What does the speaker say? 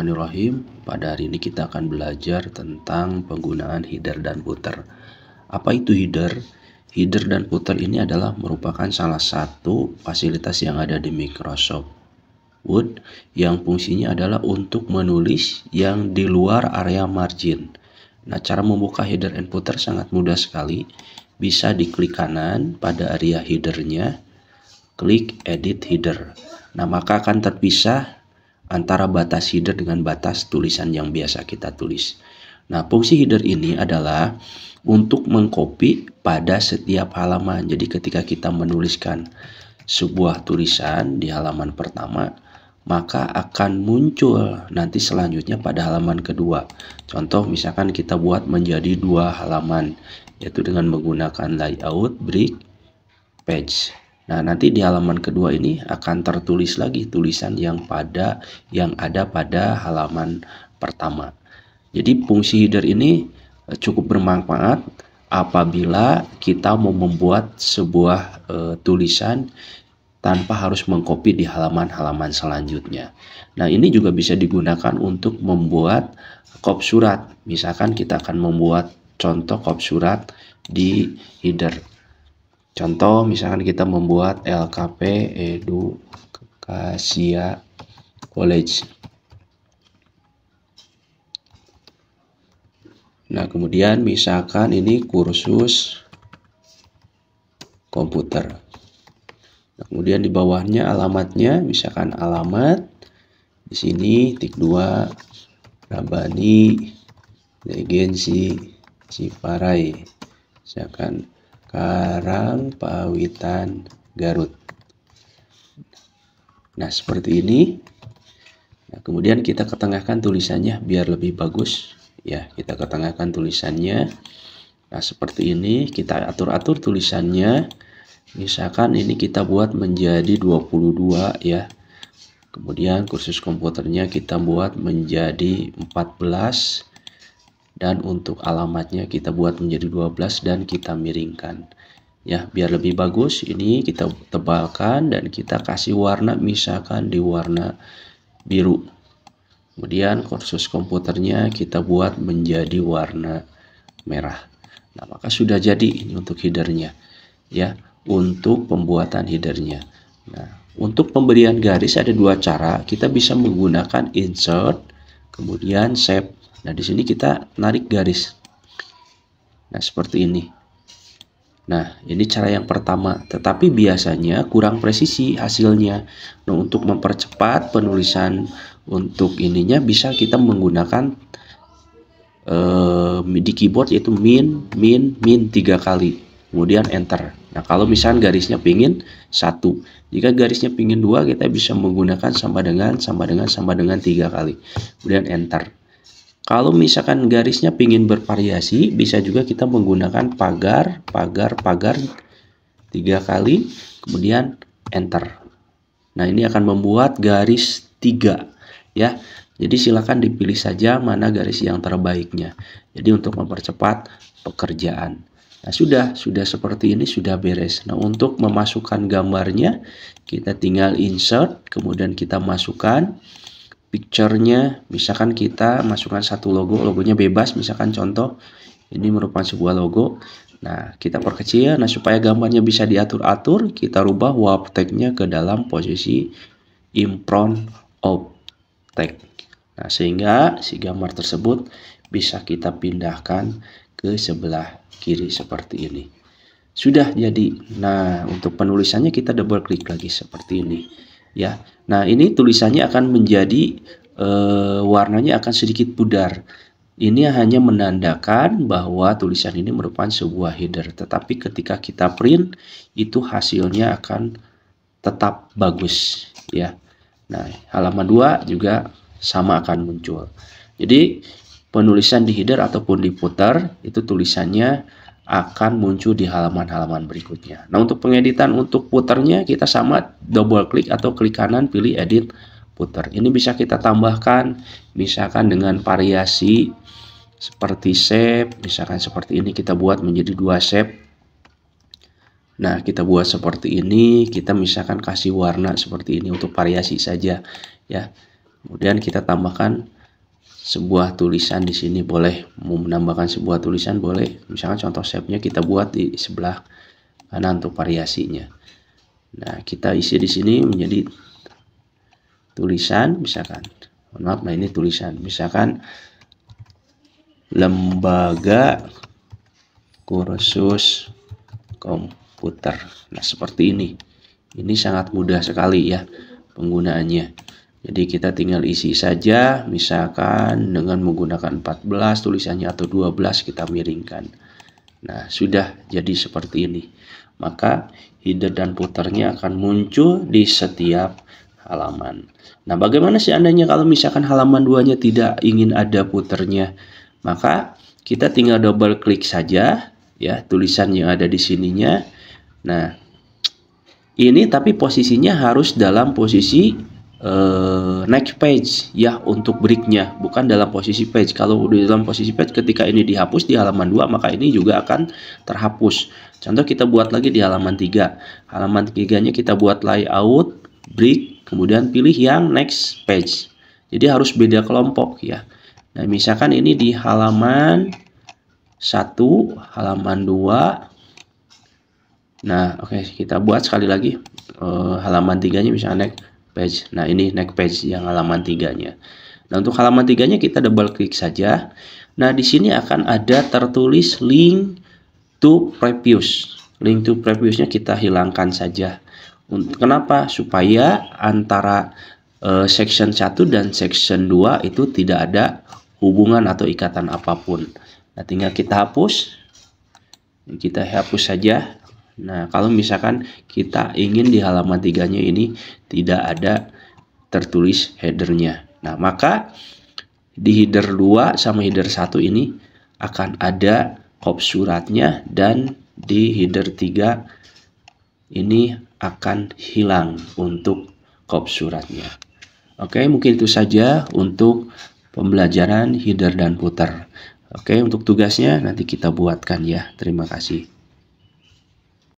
Bismillahirrahmanirrahim. Pada hari ini kita akan belajar tentang penggunaan header dan footer. Apa itu header? Header dan footer ini adalah merupakan salah satu fasilitas yang ada di Microsoft Word yang fungsinya adalah untuk menulis yang di luar area margin. Nah, cara membuka header and footer sangat mudah sekali. Bisa diklik kanan pada area headernya, klik edit header. Nah, maka akan terpisah antara batas header dengan batas tulisan yang biasa kita tulis. Nah, fungsi header ini adalah untuk mengcopy pada setiap halaman. Jadi ketika kita menuliskan sebuah tulisan di halaman pertama, maka akan muncul nanti selanjutnya pada halaman kedua. Contoh misalkan kita buat menjadi 2 halaman, yaitu dengan menggunakan layout, break, page. Nah, nanti di halaman kedua ini akan tertulis lagi tulisan yang ada pada halaman pertama. Jadi fungsi header ini cukup bermanfaat apabila kita mau membuat sebuah tulisan tanpa harus mengcopy di halaman-halaman selanjutnya. Nah, ini juga bisa digunakan untuk membuat kop surat. Misalkan kita akan membuat contoh kop surat di header. Contoh misalkan kita membuat LKP Edukasia College. Nah, kemudian misalkan ini kursus komputer. Nah, kemudian di bawahnya alamatnya, misalkan alamat di sini tik 2 Rabani Regensi Ciparai. Misalkan Karangpawitan Garut. Nah, seperti ini. Nah, kemudian kita ketengahkan tulisannya biar lebih bagus. Ya, kita ketengahkan tulisannya. Nah, seperti ini. Kita atur-atur tulisannya. Misalkan ini kita buat menjadi 22 ya. Kemudian kursus komputernya kita buat menjadi 14. Dan untuk alamatnya kita buat menjadi 12 dan kita miringkan. Ya, biar lebih bagus ini kita tebalkan dan kita kasih warna misalkan di warna biru. Kemudian kursus komputernya kita buat menjadi warna merah. Nah, maka sudah jadi ini untuk headernya. Ya, untuk pembuatan headernya. Nah, untuk pemberian garis ada 2 cara. Kita bisa menggunakan insert, kemudian save. Nah, di sini kita narik garis. Nah, seperti ini. Nah, ini cara yang pertama. Tetapi biasanya kurang presisi hasilnya. Nah, untuk mempercepat penulisan untuk ininya bisa kita menggunakan di keyboard yaitu min 3 kali. Kemudian enter. Nah, kalau misalnya garisnya pingin 1. Jika garisnya pingin 2, kita bisa menggunakan sama dengan 3 kali. Kemudian enter. Kalau misalkan garisnya pingin bervariasi, bisa juga kita menggunakan pagar 3 kali, kemudian enter. Nah, ini akan membuat garis 3 ya. Jadi silakan dipilih saja mana garis yang terbaiknya. Jadi untuk mempercepat pekerjaan. Nah, sudah seperti ini, sudah beres. Nah, untuk memasukkan gambarnya, kita tinggal insert, kemudian kita masukkan picture-nya. Misalkan kita masukkan satu logonya bebas, misalkan contoh ini merupakan sebuah logo. Nah, kita perkecil. Nah, supaya gambarnya bisa diatur-atur, kita rubah warp tag-nya ke dalam posisi in front of tag. Nah, sehingga si gambar tersebut bisa kita pindahkan ke sebelah kiri seperti ini. Sudah jadi. Nah, untuk penulisannya kita double klik lagi seperti ini ya. Nah, ini tulisannya akan menjadi warnanya akan sedikit pudar. Ini hanya menandakan bahwa tulisan ini merupakan sebuah header. Tetapi ketika kita print, itu hasilnya akan tetap bagus ya. Nah, halaman 2 juga sama akan muncul. Jadi penulisan di header ataupun di footer itu tulisannya akan muncul di halaman-halaman berikutnya. Nah, untuk pengeditan untuk footernya kita sama double klik atau klik kanan pilih edit footer. Ini bisa kita tambahkan misalkan dengan variasi seperti shape, misalkan seperti ini kita buat menjadi 2 shape. Nah, kita buat seperti ini, kita misalkan kasih warna seperti ini untuk variasi saja ya. Kemudian kita tambahkan sebuah tulisan di sini, boleh mau menambahkan sebuah tulisan boleh. Misalkan contoh shape-nya kita buat di sebelah kanan untuk variasinya. Nah, kita isi di sini menjadi tulisan, misalkan. Maaf, nah ini tulisan. Misalkan lembaga kursus komputer. Nah, seperti ini. Ini sangat mudah sekali ya penggunaannya. Jadi kita tinggal isi saja, misalkan dengan menggunakan 14 tulisannya atau 12 kita miringkan. Nah, sudah jadi seperti ini. Maka header dan footernya akan muncul di setiap halaman. Nah, bagaimana seandainya kalau misalkan halaman 2-nya tidak ingin ada footernya? Maka kita tinggal double klik saja ya tulisan yang ada di sininya. Nah, ini tapi posisinya harus dalam posisi next page ya untuk breaknya, bukan dalam posisi page. Kalau di dalam posisi page ketika ini dihapus di halaman 2, maka ini juga akan terhapus. Contoh kita buat lagi di halaman 3. Halaman 3-nya kita buat layout, break, kemudian pilih yang next page. Jadi harus beda kelompok ya. Nah, misalkan ini di halaman 1, halaman 2. Nah, oke, kita buat sekali lagi halaman 3-nya misalnya next page. Nah, ini next page yang halaman 3-nya. Nah, untuk halaman 3-nya kita double klik saja. Nah, di sini akan ada tertulis link to previous. Link to previous-nya kita hilangkan saja. Kenapa? Supaya antara section 1 dan section 2 itu tidak ada hubungan atau ikatan apapun. Nah, tinggal kita hapus. Kita hapus saja. Nah, kalau misalkan kita ingin di halaman 3-nya ini tidak ada tertulis headernya. Nah, maka di header 2 sama header 1 ini akan ada kop suratnya, dan di header 3 ini akan hilang untuk kop suratnya. Oke, mungkin itu saja untuk pembelajaran header dan footer. Oke, untuk tugasnya nanti kita buatkan ya. Terima kasih.